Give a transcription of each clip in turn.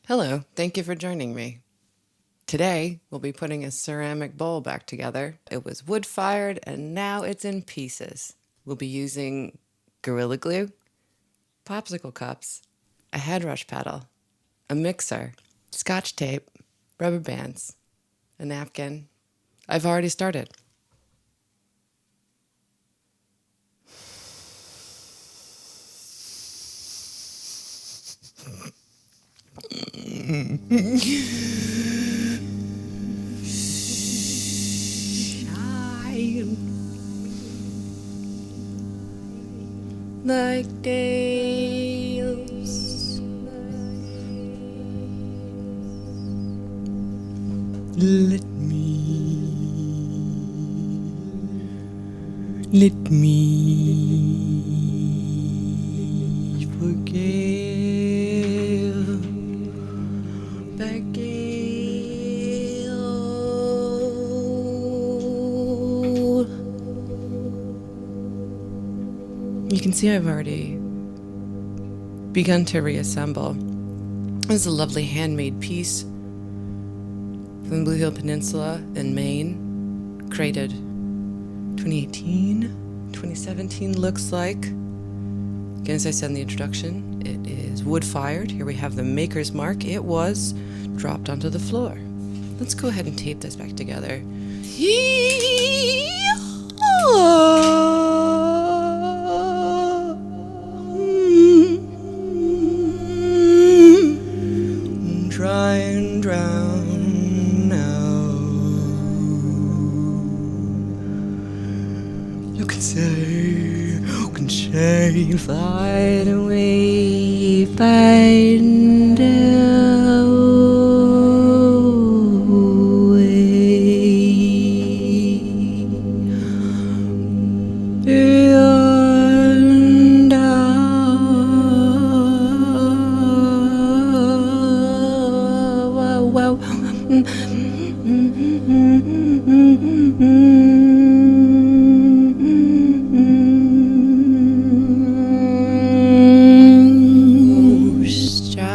Hello, thank you for joining me. Today, we'll be putting a ceramic bowl back together. It was wood-fired and now it's in pieces. We'll be using Gorilla Glue, popsicle cups, a head rush paddle, a mixer, scotch tape, rubber bands, a napkin. I've already started. Shine like tails. Let me forgive that gale. You can see I've already begun to reassemble. This is a lovely handmade piece from the Blue Hill Peninsula in Maine, created 2018, 2017 looks like. Again, as I said in the introduction, it is wood-fired. Here we have the maker's mark. It was dropped onto the floor. Let's go ahead and tape this back together. Try and drown now. You can say, find a way, find a way. And strive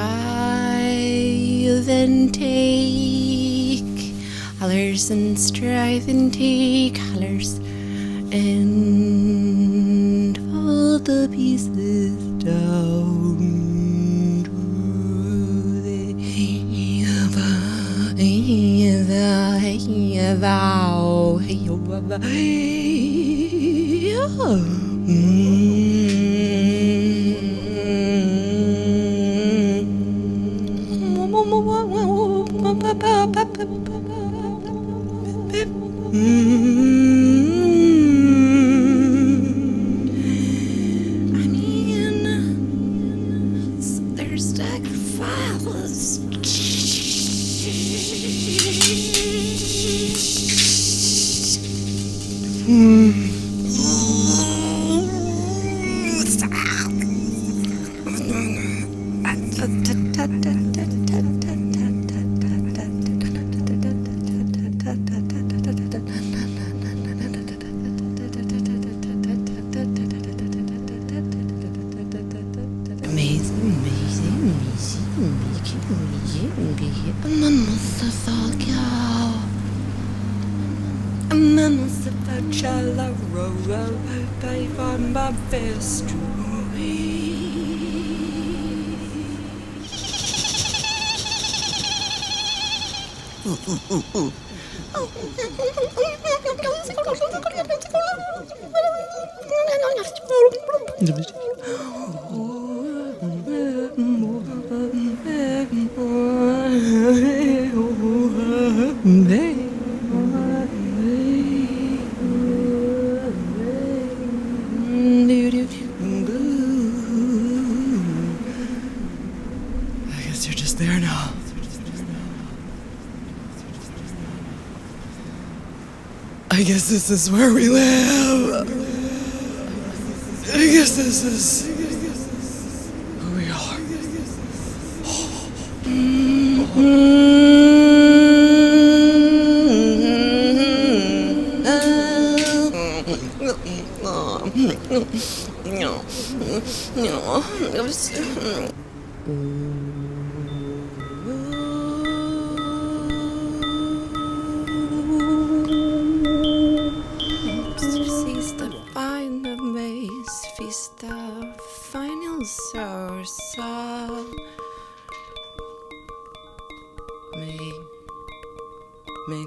and take hollers and strive and take hollers and all the pieces down to the vow. There's sacrifices. I guess you're just there now. I guess this is where we live. I guess this is who we are.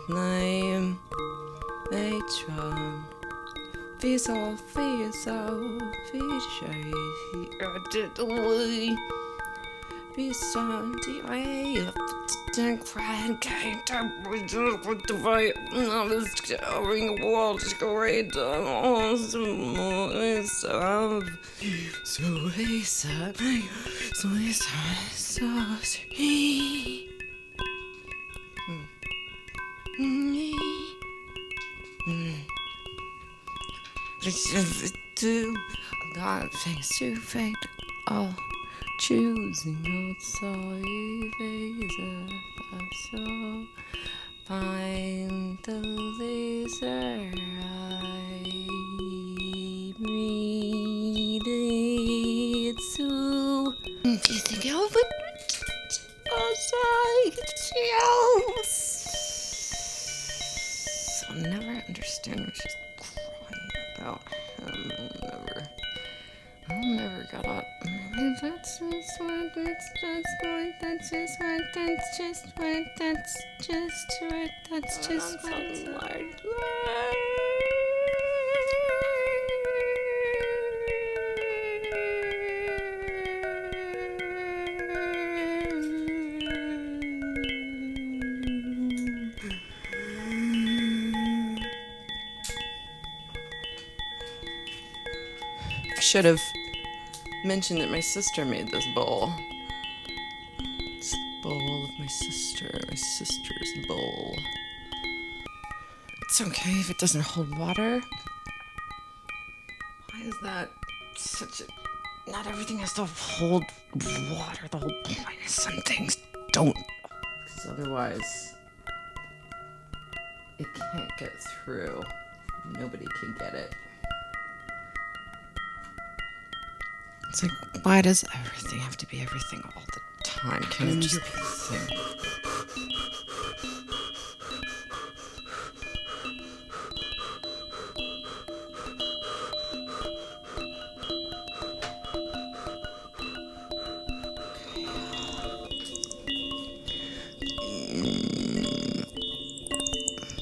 name Matron. Visa, do a lot of things to fate. All choosing outside phase of soul. Find the laser I needed to. Do you think I would I'll never understand what she's crying about him. I'll never get up. Maybe that's just what, that's just what, that's just what, that's just what, that's just what, that's just what. I should have mentioned that my sister made this bowl. It's the bowl of my sister's bowl. It's okay if it doesn't hold water. Why is that such a... Not everything has to hold water. The whole point is some things don't. Because otherwise, it can't get through. Nobody can get it. It's like, why does everything have to be everything all the time? Can it just be the thing?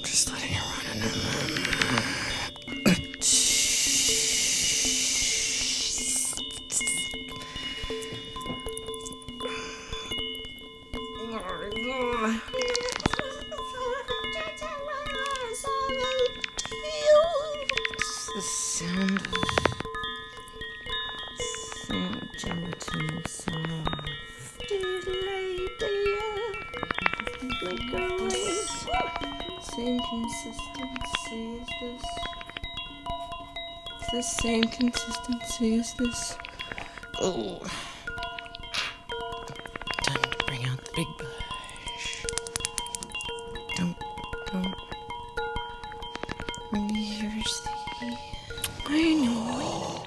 Just letting it run in. The sound of gelatin soft. Same consistency as this. It's the same consistency as this. Oh. Time to bring out the big bush. Don't. Here's the... I know.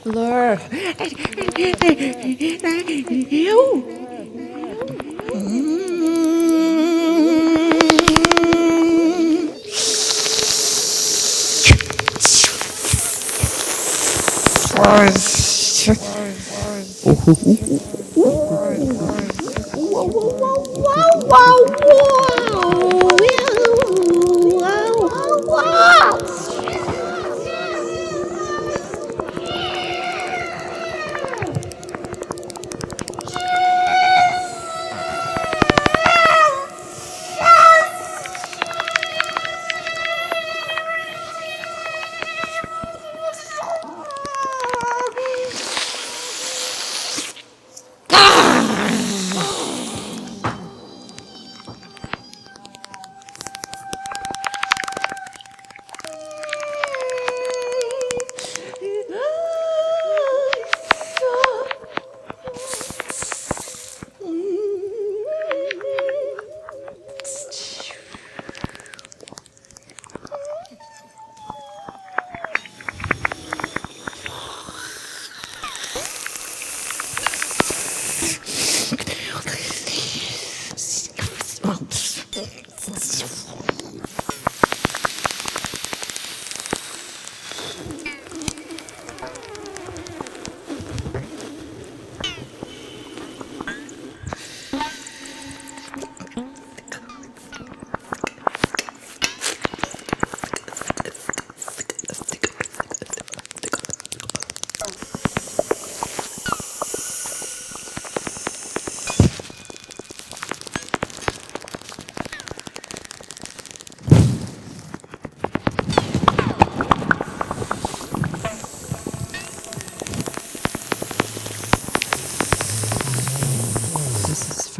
Laura.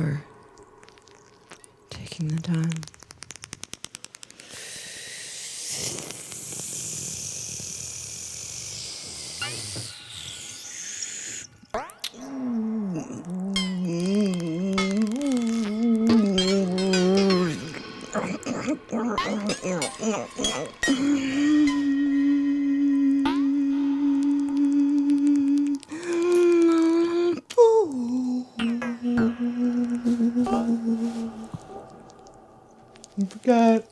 for taking the time. I forgot.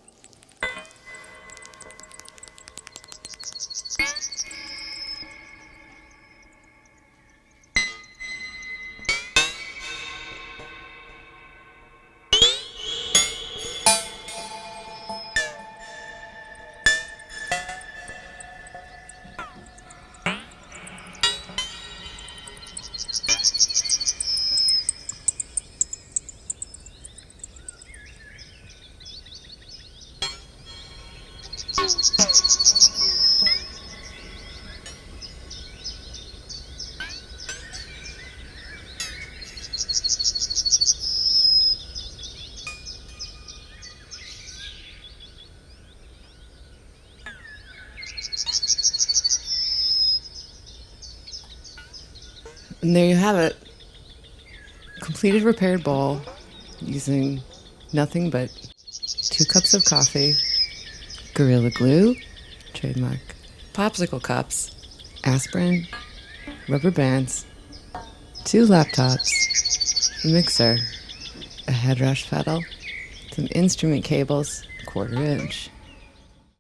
And there you have it. Completed repaired bowl using nothing but 2 cups of coffee, Gorilla Glue, trademark, popsicle cups, aspirin, rubber bands, 2 laptops, a mixer, a headrush pedal, some instrument cables, 1/4 inch.